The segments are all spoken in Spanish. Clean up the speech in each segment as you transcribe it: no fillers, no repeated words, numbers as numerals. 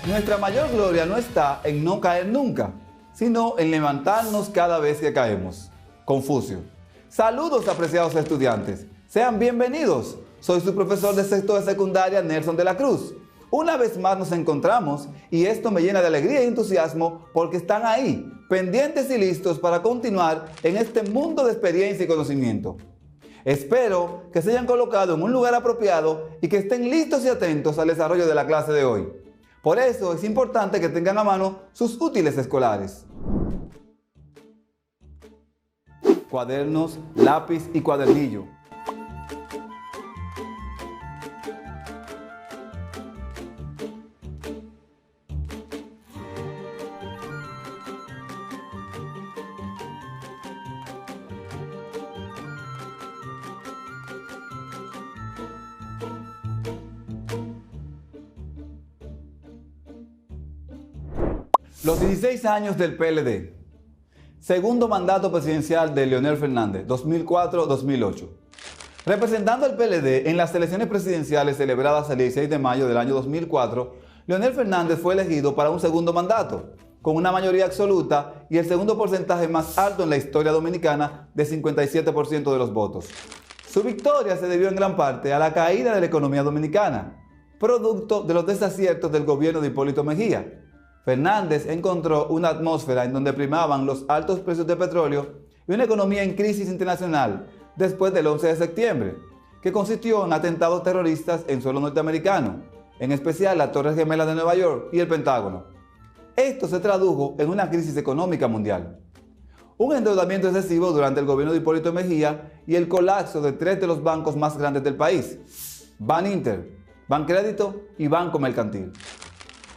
Nuestra mayor gloria no está en no caer nunca, sino en levantarnos cada vez que caemos. Confucio. Saludos, apreciados estudiantes. Sean bienvenidos. Soy su profesor de sexto de secundaria, Nelson de la Cruz. Una vez más nos encontramos y esto me llena de alegría y entusiasmo porque están ahí, pendientes y listos para continuar en este mundo de experiencia y conocimiento. Espero que se hayan colocado en un lugar apropiado y que estén listos y atentos al desarrollo de la clase de hoy. Por eso es importante que tengan a mano sus útiles escolares. Cuadernos, lápiz y cuadernillo. Los 16 años del PLD. Segundo mandato presidencial de Leonel Fernández, 2004-2008. Representando al PLD en las elecciones presidenciales celebradas el 16 de mayo del año 2004, Leonel Fernández fue elegido para un segundo mandato, con una mayoría absoluta y el segundo porcentaje más alto en la historia dominicana de 57% de los votos. Su victoria se debió en gran parte a la caída de la economía dominicana, producto de los desaciertos del gobierno de Hipólito Mejía. Fernández encontró una atmósfera en donde primaban los altos precios de petróleo y una economía en crisis internacional después del 11 de septiembre, que consistió en atentados terroristas en suelo norteamericano, en especial las Torres Gemelas de Nueva York y el Pentágono. Esto se tradujo en una crisis económica mundial, un endeudamiento excesivo durante el gobierno de Hipólito Mejía y el colapso de tres de los bancos más grandes del país: Baninter, Bancrédito y Banco Mercantil.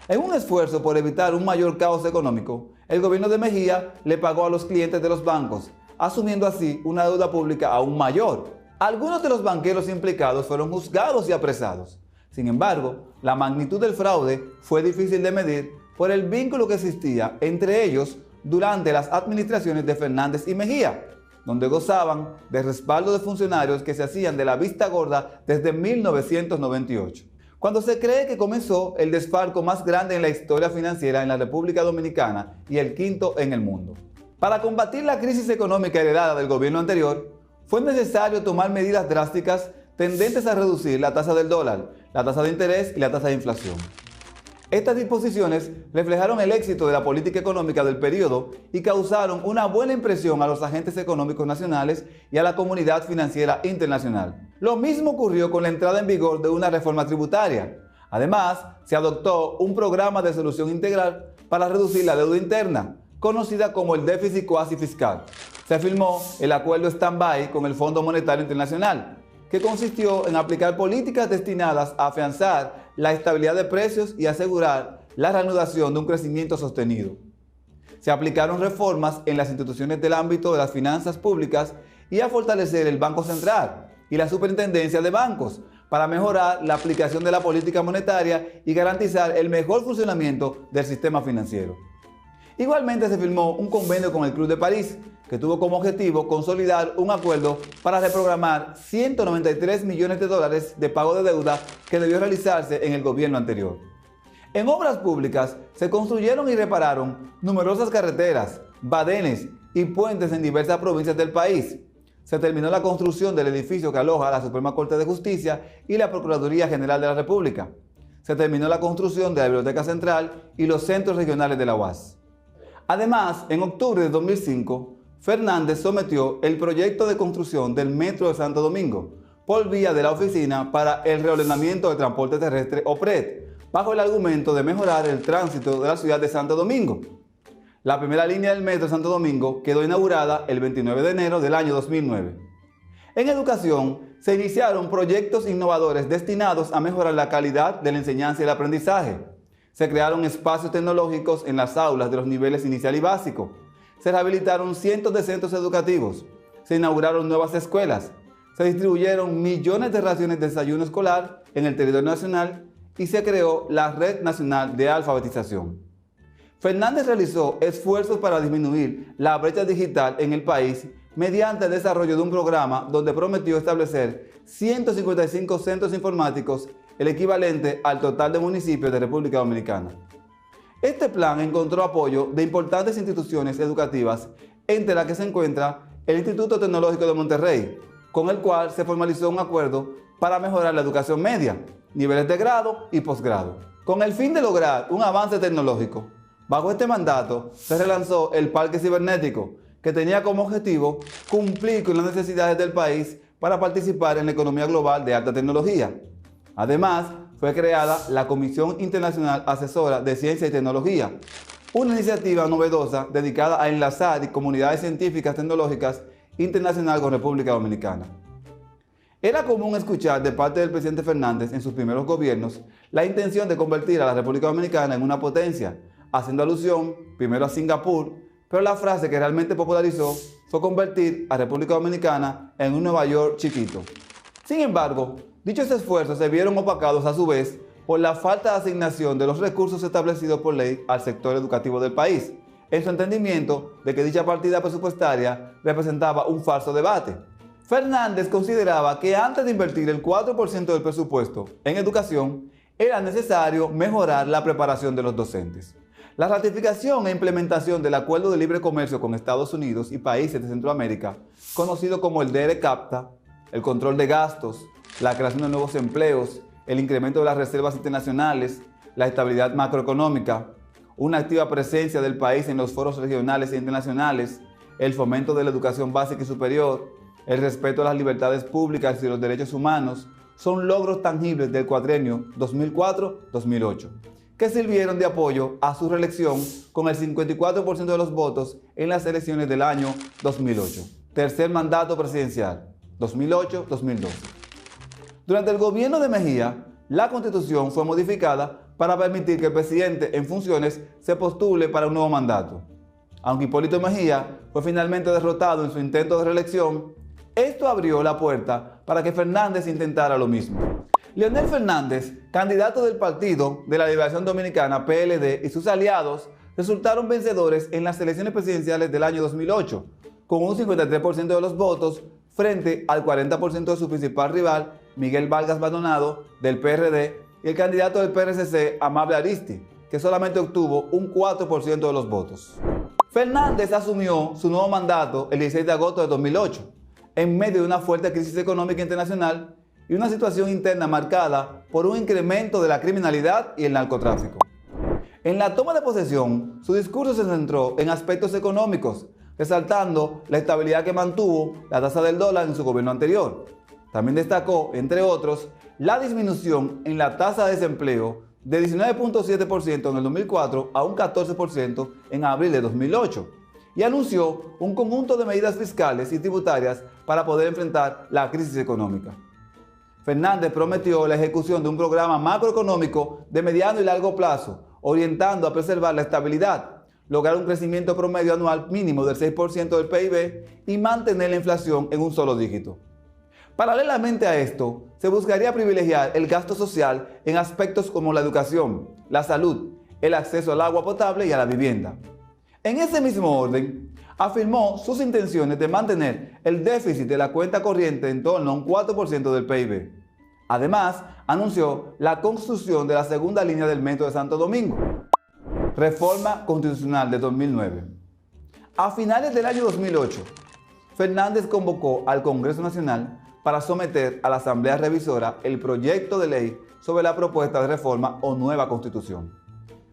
En un esfuerzo por evitar un mayor caos económico, el gobierno de Mejía le pagó a los clientes de los bancos, asumiendo así una deuda pública aún mayor. Algunos de los banqueros implicados fueron juzgados y apresados. Sin embargo, la magnitud del fraude fue difícil de medir por el vínculo que existía entre ellos durante las administraciones de Fernández y Mejía, donde gozaban de respaldo de funcionarios que se hacían de la vista gorda desde 1998. Cuando se cree que comenzó el desfalco más grande en la historia financiera en la República Dominicana y el quinto en el mundo. Para combatir la crisis económica heredada del gobierno anterior, fue necesario tomar medidas drásticas tendentes a reducir la tasa del dólar, la tasa de interés y la tasa de inflación. Estas disposiciones reflejaron el éxito de la política económica del periodo y causaron una buena impresión a los agentes económicos nacionales y a la comunidad financiera internacional. Lo mismo ocurrió con la entrada en vigor de una reforma tributaria. Además, se adoptó un programa de solución integral para reducir la deuda interna, conocida como el déficit cuasi fiscal. Se firmó el acuerdo stand-by con el Fondo Monetario Internacional, que consistió en aplicar políticas destinadas a afianzar la estabilidad de precios y asegurar la reanudación de un crecimiento sostenido. Se aplicaron reformas en las instituciones del ámbito de las finanzas públicas y a fortalecer el Banco Central y la Superintendencia de Bancos para mejorar la aplicación de la política monetaria y garantizar el mejor funcionamiento del sistema financiero. Igualmente se firmó un convenio con el Club de París, que tuvo como objetivo consolidar un acuerdo para reprogramar 193 millones de dólares de pago de deuda que debió realizarse en el gobierno anterior. En obras públicas se construyeron y repararon numerosas carreteras, badenes y puentes en diversas provincias del país. Se terminó la construcción del edificio que aloja la Suprema Corte de Justicia y la Procuraduría General de la República. Se terminó la construcción de la Biblioteca Central y los centros regionales de la UAS. Además, en octubre de 2005, Fernández sometió el proyecto de construcción del Metro de Santo Domingo por vía de la Oficina para el Reordenamiento de Transporte Terrestre, OPRET, bajo el argumento de mejorar el tránsito de la ciudad de Santo Domingo. La primera línea del Metro de Santo Domingo quedó inaugurada el 29 de enero del año 2009. En educación, se iniciaron proyectos innovadores destinados a mejorar la calidad de la enseñanza y el aprendizaje. Se crearon espacios tecnológicos en las aulas de los niveles inicial y básico. Se rehabilitaron cientos de centros educativos, se inauguraron nuevas escuelas, se distribuyeron millones de raciones de desayuno escolar en el territorio nacional y se creó la Red Nacional de Alfabetización. Fernández realizó esfuerzos para disminuir la brecha digital en el país mediante el desarrollo de un programa donde prometió establecer 155 centros informáticos, el equivalente al total de municipios de República Dominicana. Este plan encontró apoyo de importantes instituciones educativas, entre las que se encuentra el Instituto Tecnológico de Monterrey, con el cual se formalizó un acuerdo para mejorar la educación media, niveles de grado y posgrado. Con el fin de lograr un avance tecnológico, bajo este mandato se relanzó el Parque Cibernético, que tenía como objetivo cumplir con las necesidades del país para participar en la economía global de alta tecnología. Además, fue creada la Comisión Internacional Asesora de Ciencia y Tecnología, una iniciativa novedosa dedicada a enlazar comunidades científicas tecnológicas internacionales con República Dominicana. Era común escuchar de parte del presidente Fernández en sus primeros gobiernos la intención de convertir a la República Dominicana en una potencia, haciendo alusión primero a Singapur, pero la frase que realmente popularizó fue convertir a República Dominicana en un Nueva York chiquito. Sin embargo, dichos esfuerzos se vieron opacados a su vez por la falta de asignación de los recursos establecidos por ley al sector educativo del país, en su entendimiento de que dicha partida presupuestaria representaba un falso debate. Fernández consideraba que antes de invertir el 4% del presupuesto en educación, era necesario mejorar la preparación de los docentes. La ratificación e implementación del Acuerdo de Libre Comercio con Estados Unidos y países de Centroamérica, conocido como el DR-CAFTA, el control de gastos, la creación de nuevos empleos, el incremento de las reservas internacionales, la estabilidad macroeconómica, una activa presencia del país en los foros regionales e internacionales, el fomento de la educación básica y superior, el respeto a las libertades públicas y los derechos humanos, son logros tangibles del cuatrienio 2004-2008, que sirvieron de apoyo a su reelección con el 54% de los votos en las elecciones del año 2008. Tercer mandato presidencial, 2008-2012. Durante el gobierno de Mejía, la Constitución fue modificada para permitir que el presidente en funciones se postule para un nuevo mandato. Aunque Hipólito Mejía fue finalmente derrotado en su intento de reelección, esto abrió la puerta para que Fernández intentara lo mismo. Leonel Fernández, candidato del Partido de la Liberación Dominicana, PLD, y sus aliados resultaron vencedores en las elecciones presidenciales del año 2008, con un 53% de los votos frente al 40% de su principal rival, Miguel Vargas Maldonado, del PRD, y el candidato del PRCC, Amable Aristi, que solamente obtuvo un 4% de los votos. Fernández asumió su nuevo mandato el 16 de agosto de 2008, en medio de una fuerte crisis económica internacional y una situación interna marcada por un incremento de la criminalidad y el narcotráfico. En la toma de posesión, su discurso se centró en aspectos económicos, resaltando la estabilidad que mantuvo la tasa del dólar en su gobierno anterior. También destacó, entre otros, la disminución en la tasa de desempleo de 19.7% en el 2004 a un 14% en abril de 2008, y anunció un conjunto de medidas fiscales y tributarias para poder enfrentar la crisis económica. Fernández prometió la ejecución de un programa macroeconómico de mediano y largo plazo, orientando a preservar la estabilidad, lograr un crecimiento promedio anual mínimo del 6% del PIB y mantener la inflación en un solo dígito. Paralelamente a esto, se buscaría privilegiar el gasto social en aspectos como la educación, la salud, el acceso al agua potable y a la vivienda. En ese mismo orden, afirmó sus intenciones de mantener el déficit de la cuenta corriente en torno a un 4% del PIB. Además, anunció la construcción de la segunda línea del Metro de Santo Domingo. Reforma Constitucional de 2009. A finales del año 2008, Fernández convocó al Congreso Nacional para someter a la Asamblea Revisora el proyecto de ley sobre la propuesta de reforma o nueva Constitución.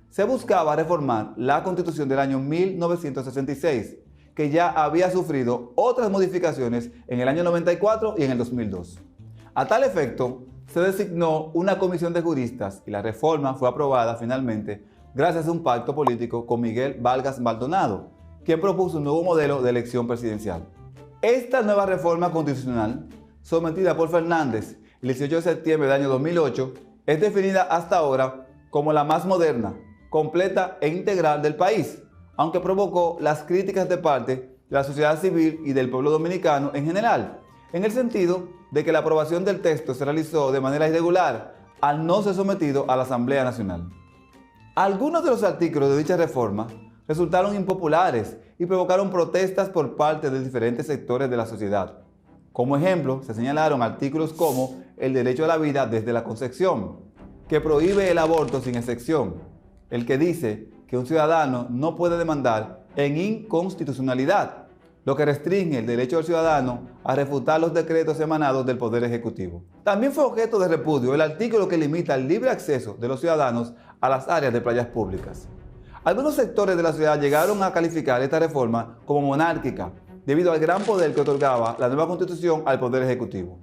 Se buscaba reformar la Constitución del año 1966, que ya había sufrido otras modificaciones en el año 94 y en el 2002. A tal efecto, se designó una comisión de juristas y la reforma fue aprobada finalmente gracias a un pacto político con Miguel Vargas Maldonado, quien propuso un nuevo modelo de elección presidencial. Esta nueva reforma constitucional, sometida por Fernández el 18 de septiembre del año 2008, es definida hasta ahora como la más moderna, completa e integral del país, aunque provocó las críticas de parte de la sociedad civil y del pueblo dominicano en general, en el sentido de que la aprobación del texto se realizó de manera irregular al no ser sometido a la Asamblea Nacional. Algunos de los artículos de dicha reforma resultaron impopulares y provocaron protestas por parte de diferentes sectores de la sociedad. Como ejemplo, se señalaron artículos como el derecho a la vida desde la concepción, que prohíbe el aborto sin excepción, el que dice que un ciudadano no puede demandar en inconstitucionalidad, lo que restringe el derecho del ciudadano a refutar los decretos emanados del Poder Ejecutivo. También fue objeto de repudio el artículo que limita el libre acceso de los ciudadanos a las áreas de playas públicas. Algunos sectores de la ciudad llegaron a calificar esta reforma como monárquica, debido al gran poder que otorgaba la nueva Constitución al Poder Ejecutivo.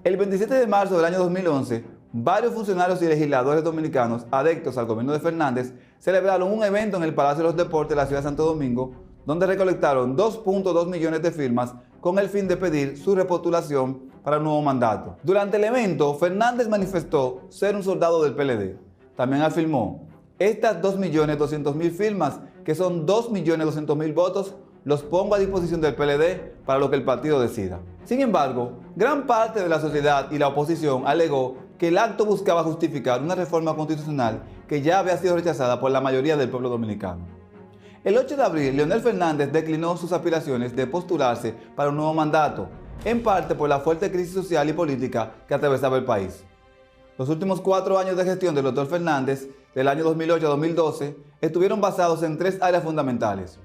El 27 de marzo del año 2011, varios funcionarios y legisladores dominicanos adeptos al gobierno de Fernández celebraron un evento en el Palacio de los Deportes de la ciudad de Santo Domingo, donde recolectaron 2.2 millones de firmas con el fin de pedir su repostulación para el nuevo mandato. Durante el evento, Fernández manifestó ser un soldado del PLD. También afirmó: estas 2.200.000 firmas, que son 2.200.000 votos, los pongo a disposición del PLD para lo que el partido decida. Sin embargo, gran parte de la sociedad y la oposición alegó que el acto buscaba justificar una reforma constitucional que ya había sido rechazada por la mayoría del pueblo dominicano. El 8 de abril, Leonel Fernández declinó sus aspiraciones de postularse para un nuevo mandato, en parte por la fuerte crisis social y política que atravesaba el país. Los últimos 4 años de gestión del doctor Fernández, del año 2008 a 2012, estuvieron basados en 3 áreas fundamentales: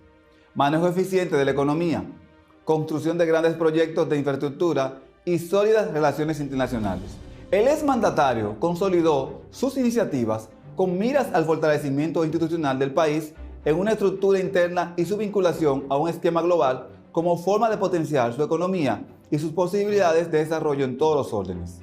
manejo eficiente de la economía, construcción de grandes proyectos de infraestructura y sólidas relaciones internacionales. El exmandatario consolidó sus iniciativas con miras al fortalecimiento institucional del país en una estructura interna y su vinculación a un esquema global como forma de potenciar su economía y sus posibilidades de desarrollo en todos los órdenes.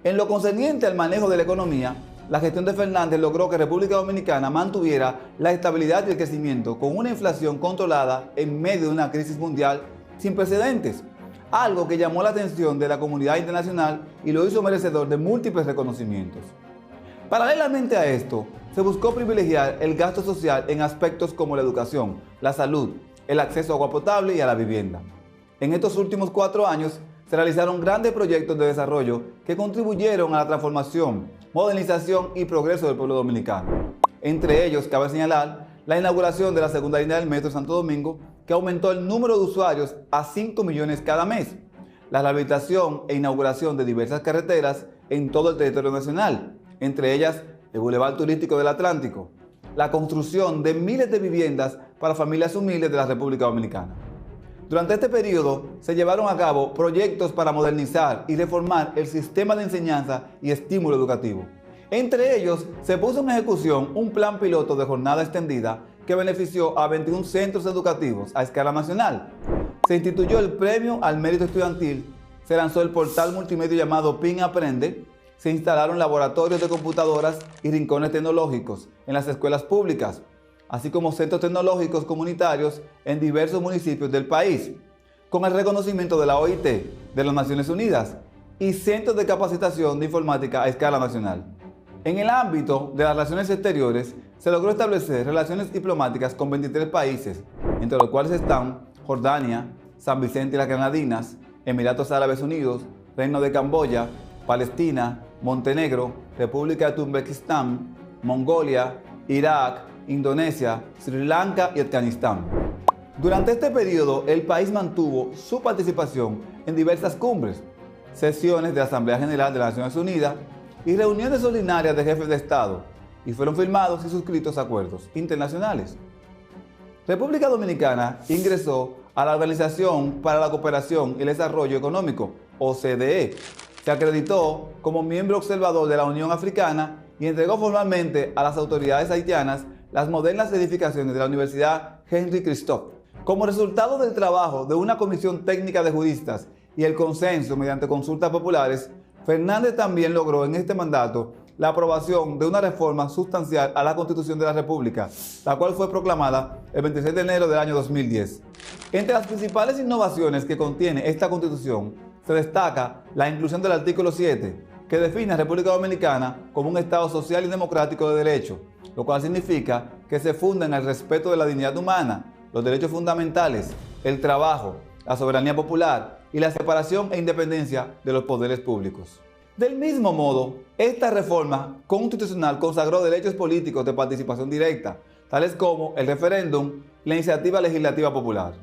En lo concerniente al manejo de la economía, la gestión de Fernández logró que República Dominicana mantuviera la estabilidad y el crecimiento con una inflación controlada en medio de una crisis mundial sin precedentes, algo que llamó la atención de la comunidad internacional y lo hizo merecedor de múltiples reconocimientos. Paralelamente a esto, se buscó privilegiar el gasto social en aspectos como la educación, la salud, el acceso a agua potable y a la vivienda. En estos últimos 4 años se realizaron grandes proyectos de desarrollo que contribuyeron a la transformación, modernización y progreso del pueblo dominicano. Entre ellos, cabe señalar la inauguración de la segunda línea del Metro Santo Domingo, que aumentó el número de usuarios a 5 millones cada mes, la rehabilitación e inauguración de diversas carreteras en todo el territorio nacional, entre ellas el Boulevard Turístico del Atlántico, la construcción de miles de viviendas para familias humildes de la República Dominicana. Durante este periodo se llevaron a cabo proyectos para modernizar y reformar el sistema de enseñanza y estímulo educativo. Entre ellos se puso en ejecución un plan piloto de jornada extendida que benefició a 21 centros educativos a escala nacional. Se instituyó el Premio al Mérito Estudiantil, se lanzó el portal multimedia llamado PIN Aprende, se instalaron laboratorios de computadoras y rincones tecnológicos en las escuelas públicas, así como centros tecnológicos comunitarios en diversos municipios del país, con el reconocimiento de la OIT, de las Naciones Unidas, y centros de capacitación de informática a escala nacional. En el ámbito de las relaciones exteriores, se logró establecer relaciones diplomáticas con 23 países, entre los cuales están Jordania, San Vicente y las Granadinas, Emiratos Árabes Unidos, Reino de Camboya, Palestina, Montenegro, República de Turkmenistán, Mongolia, Irak, Indonesia, Sri Lanka y Afganistán. Durante este periodo, el país mantuvo su participación en diversas cumbres, sesiones de la Asamblea General de las Naciones Unidas y reuniones ordinarias de jefes de Estado, y fueron firmados y suscritos acuerdos internacionales. República Dominicana ingresó a la Organización para la Cooperación y el Desarrollo Económico, OCDE, se acreditó como miembro observador de la Unión Africana y entregó formalmente a las autoridades haitianas las modernas edificaciones de la Universidad Henry Christophe. Como resultado del trabajo de una comisión técnica de juristas y el consenso mediante consultas populares, Fernández también logró en este mandato la aprobación de una reforma sustancial a la Constitución de la República, la cual fue proclamada el 26 de enero del año 2010. Entre las principales innovaciones que contiene esta Constitución, se destaca la inclusión del artículo 7, que define a República Dominicana como un Estado social y democrático de derecho, lo cual significa que se funda en el respeto de la dignidad humana, los derechos fundamentales, el trabajo, la soberanía popular y la separación e independencia de los poderes públicos. Del mismo modo, esta reforma constitucional consagró derechos políticos de participación directa, tales como el referéndum y la iniciativa legislativa popular.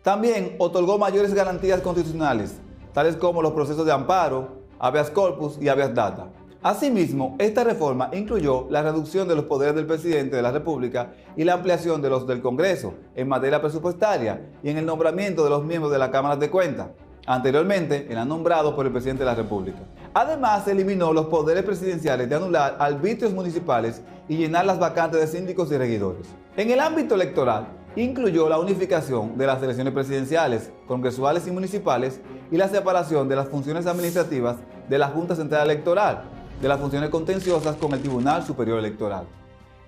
También otorgó mayores garantías constitucionales, tales como los procesos de amparo, habeas corpus y habeas data, Asimismo, esta reforma incluyó la reducción de los poderes del presidente de la República y la ampliación de los del Congreso en materia presupuestaria y en el nombramiento de los miembros de la Cámara de Cuentas. Anteriormente eran nombrados por el presidente de la República. Además, se eliminó los poderes presidenciales de anular arbitrios municipales y llenar las vacantes de síndicos y regidores. En el ámbito electoral, incluyó la unificación de las elecciones presidenciales, congresuales y municipales y la separación de las funciones administrativas de la Junta Central Electoral, de las funciones contenciosas con el Tribunal Superior Electoral.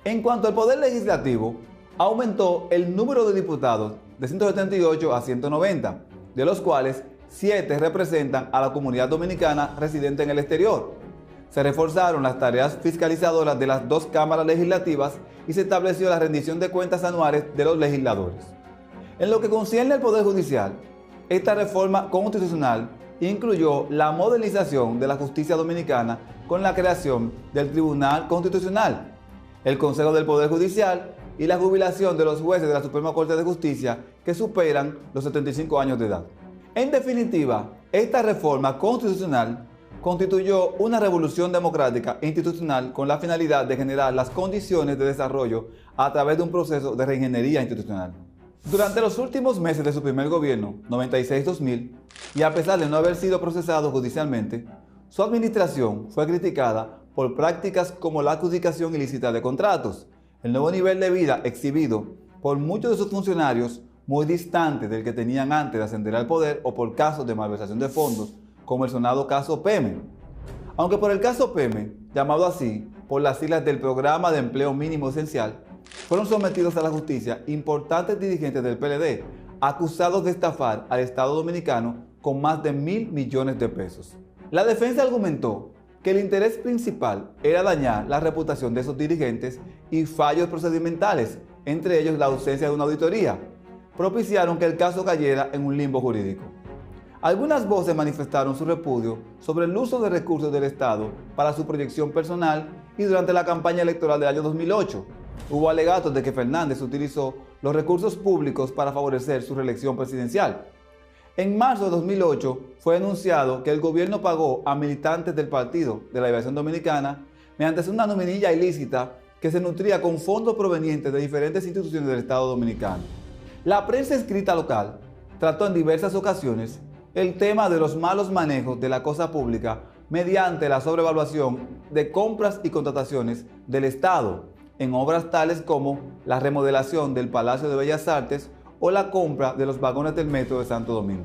En cuanto al poder legislativo, aumentó el número de diputados de 178 a 190, de los cuales 7 representan a la comunidad dominicana residente en el exterior. Se reforzaron las tareas fiscalizadoras de las 2 cámaras legislativas y se estableció la rendición de cuentas anuales de los legisladores. En lo que concierne al Poder Judicial, esta reforma constitucional incluyó la modernización de la justicia dominicana con la creación del Tribunal Constitucional, el Consejo del Poder Judicial y la jubilación de los jueces de la Suprema Corte de Justicia que superan los 75 años de edad. En definitiva, esta reforma constitucional constituyó una revolución democrática e institucional con la finalidad de generar las condiciones de desarrollo a través de un proceso de reingeniería institucional. Durante los últimos meses de su primer gobierno, 96-2000, y a pesar de no haber sido procesado judicialmente, su administración fue criticada por prácticas como la adjudicación ilícita de contratos, el nuevo nivel de vida exhibido por muchos de sus funcionarios muy distante del que tenían antes de ascender al poder o por casos de malversación de fondos, como el sonado caso PEME. Aunque por el caso PEME, llamado así por las siglas del Programa de Empleo Mínimo Esencial, fueron sometidos a la justicia importantes dirigentes del PLD, acusados de estafar al Estado Dominicano con más de 1.000 millones de pesos. La defensa argumentó que el interés principal era dañar la reputación de esos dirigentes y fallos procedimentales, entre ellos la ausencia de una auditoría, propiciaron que el caso cayera en un limbo jurídico. Algunas voces manifestaron su repudio sobre el uso de recursos del Estado para su proyección personal y durante la campaña electoral del año 2008. Hubo alegatos de que Fernández utilizó los recursos públicos para favorecer su reelección presidencial. En marzo de 2008 fue anunciado que el gobierno pagó a militantes del Partido de la Liberación Dominicana mediante una nominilla ilícita que se nutría con fondos provenientes de diferentes instituciones del Estado Dominicano. La prensa escrita local trató en diversas ocasiones el tema de los malos manejos de la cosa pública mediante la sobrevaluación de compras y contrataciones del Estado en obras tales como la remodelación del Palacio de Bellas Artes o la compra de los vagones del Metro de Santo Domingo.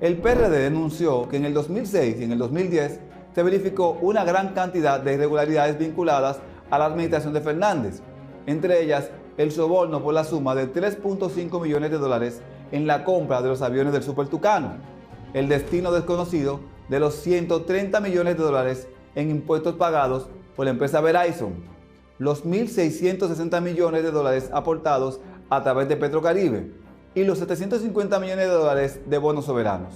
El PRD denunció que en el 2006 y en el 2010 se verificó una gran cantidad de irregularidades vinculadas a la administración de Fernández, entre ellas el soborno por la suma de 3.5 millones de dólares en la compra de los aviones del Super Tucano, el destino desconocido de los 130 millones de dólares en impuestos pagados por la empresa Verizon, los 1.660 millones de dólares aportados a través de Petrocaribe y los 750 millones de dólares de bonos soberanos.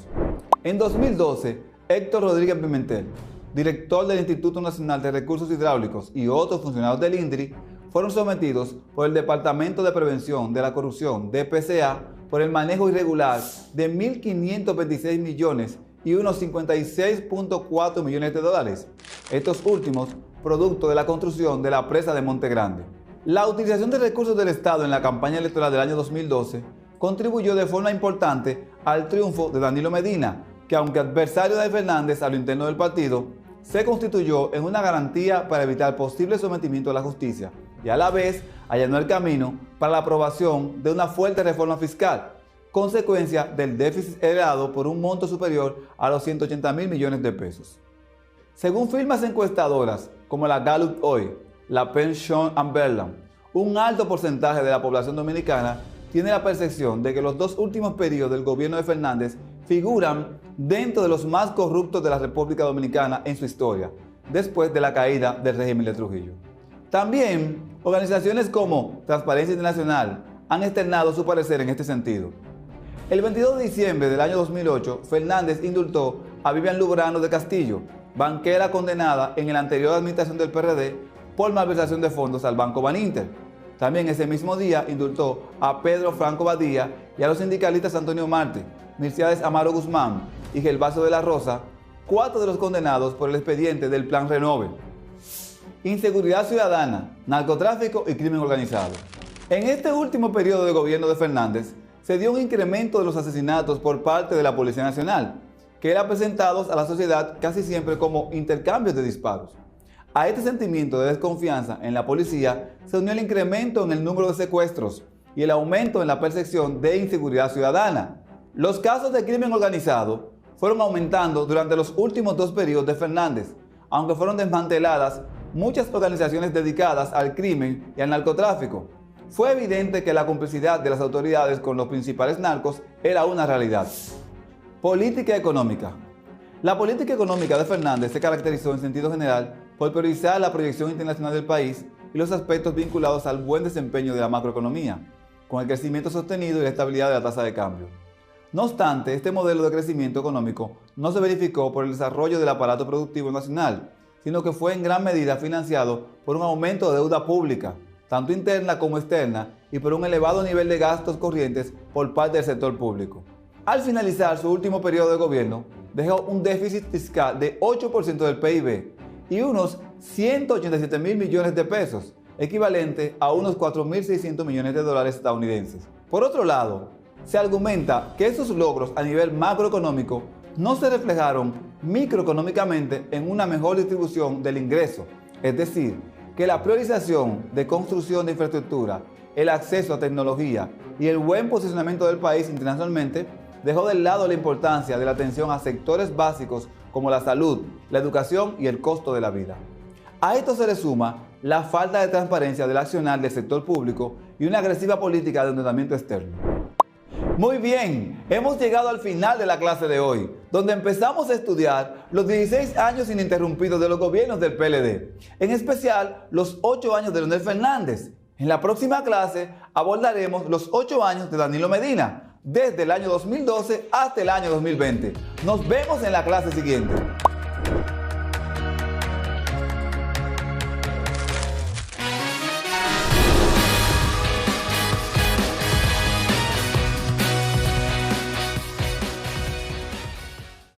En 2012, Héctor Rodríguez Pimentel, director del Instituto Nacional de Recursos Hidráulicos y otros funcionarios del INDRI, fueron sometidos por el Departamento de Prevención de la Corrupción, DPCA, por el manejo irregular de 1.526 millones y unos 56.4 millones de dólares. Estos últimos, producto de la construcción de la presa de Monte Grande. La utilización de recursos del Estado en la campaña electoral del año 2012 contribuyó de forma importante al triunfo de Danilo Medina, que aunque adversario de Fernández a lo interno del partido, se constituyó en una garantía para evitar posible sometimiento a la justicia y a la vez allanó el camino para la aprobación de una fuerte reforma fiscal, consecuencia del déficit heredado por un monto superior a los 180.000 millones de pesos. Según firmas encuestadoras como la Gallup Hoy, la Pension and Berland, un alto porcentaje de la población dominicana tiene la percepción de que los 2 últimos periodos del gobierno de Fernández figuran dentro de los más corruptos de la República Dominicana en su historia, después de la caída del régimen de Trujillo. También, organizaciones como Transparencia Internacional han externado su parecer en este sentido. El 22 de diciembre del año 2008, Fernández indultó a Vivian Lubrano de Castillo, banquera condenada en la anterior administración del PRD por malversación de fondos al Banco Baninter. También ese mismo día indultó a Pedro Franco Badía y a los sindicalistas Antonio Marte, Mircea Amaro Guzmán y Gervasio de la Rosa 4 de los condenados por el expediente del Plan Renove. Inseguridad ciudadana, narcotráfico y crimen organizado. En este último periodo de gobierno de Fernández, se dio un incremento de los asesinatos por parte de la Policía Nacional, que eran presentados a la sociedad casi siempre como intercambios de disparos. A este sentimiento de desconfianza en la policía se unió el incremento en el número de secuestros y el aumento en la percepción de inseguridad ciudadana. Los casos de crimen organizado fueron aumentando durante los últimos 2 periodos de Fernández, aunque fueron desmanteladas muchas organizaciones dedicadas al crimen y al narcotráfico. Fue evidente que la complicidad de las autoridades con los principales narcos era una realidad. Política económica. La política económica de Fernández se caracterizó en sentido general por priorizar la proyección internacional del país y los aspectos vinculados al buen desempeño de la macroeconomía, con el crecimiento sostenido y la estabilidad de la tasa de cambio. No obstante, este modelo de crecimiento económico no se verificó por el desarrollo del aparato productivo nacional, sino que fue en gran medida financiado por un aumento de deuda pública, tanto interna como externa, y por un elevado nivel de gastos corrientes por parte del sector público. Al finalizar su último periodo de gobierno, dejó un déficit fiscal de 8% del PIB y unos 187.000 millones de pesos, equivalente a unos 4.600 millones de dólares estadounidenses. Por otro lado, se argumenta que esos logros a nivel macroeconómico no se reflejaron microeconómicamente en una mejor distribución del ingreso, es decir, que la priorización de construcción de infraestructura, el acceso a tecnología y el buen posicionamiento del país internacionalmente dejó de lado la importancia de la atención a sectores básicos como la salud, la educación y el costo de la vida. A esto se le suma la falta de transparencia del accionar del sector público y una agresiva política de endeudamiento externo. Muy bien, hemos llegado al final de la clase de hoy, donde empezamos a estudiar los 16 años ininterrumpidos de los gobiernos del PLD, en especial los 8 años de Leonel Fernández. En la próxima clase abordaremos los 8 años de Danilo Medina, desde el año 2012 hasta el año 2020. Nos vemos en la clase siguiente.